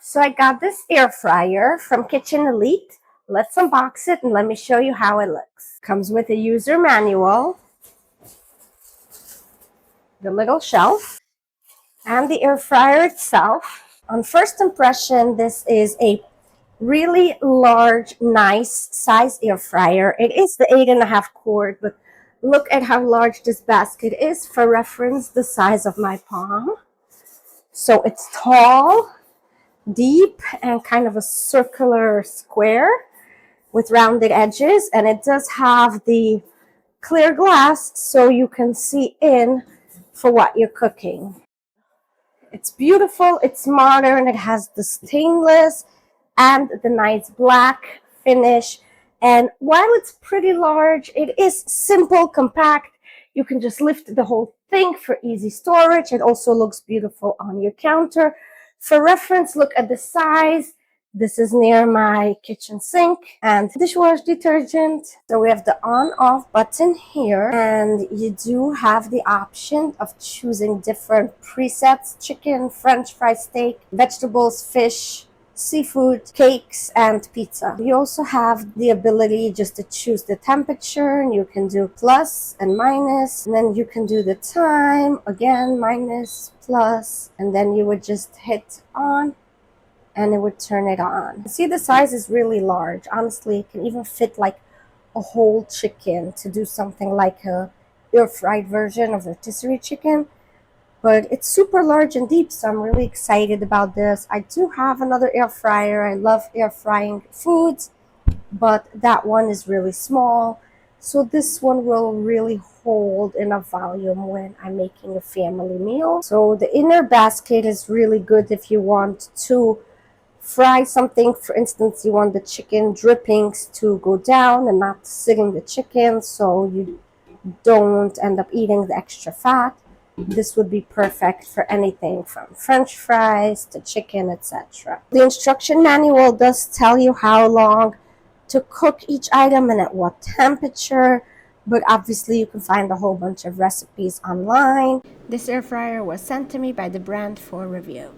So I got this air fryer from Kitchen Elite. Let's unbox it and let me show you how it looks. Comes with a user manual, the little shelf, and the air fryer itself. On first impression, this is a really large, nice size air fryer. It is the 8.5 quart, but look at how large this basket is. For reference, the size of my palm. So it's tall, deep, and kind of a circular square with rounded edges, and it does have the clear glass so you can see in for what you're cooking. It's beautiful, it's modern, it has the stainless and the nice black finish, and while it's pretty large, it is simple, compact. You can just lift the whole thing for easy storage. It also looks beautiful on your counter. For reference, look at the size. This is near my kitchen sink and dishwash detergent. So we have the on-off button here, and you do have the option of choosing different presets: chicken, French fry, steak, vegetables, fish, seafood, cakes, and pizza. You also have the ability just to choose the temperature, and you can do plus and minus, and then you can do the time, again, minus, plus, and then you would just hit on and it would turn it on. See, the size is really large. Honestly, it can even fit like a whole chicken to do something like a air fried version of rotisserie chicken. But it's super large and deep, so I'm really excited about this. I do have another air fryer. I love air frying foods, but that one is really small. So this one will really hold enough volume when I'm making a family meal. So the inner basket is really good if you want to fry something. For instance, you want the chicken drippings to go down and not sit in the chicken, so you don't end up eating the extra fat. This would be perfect for anything from French fries to chicken, etc. The instruction manual does tell you how long to cook each item and at what temperature, but obviously you can find a whole bunch of recipes online. This air fryer was sent to me by the brand for review.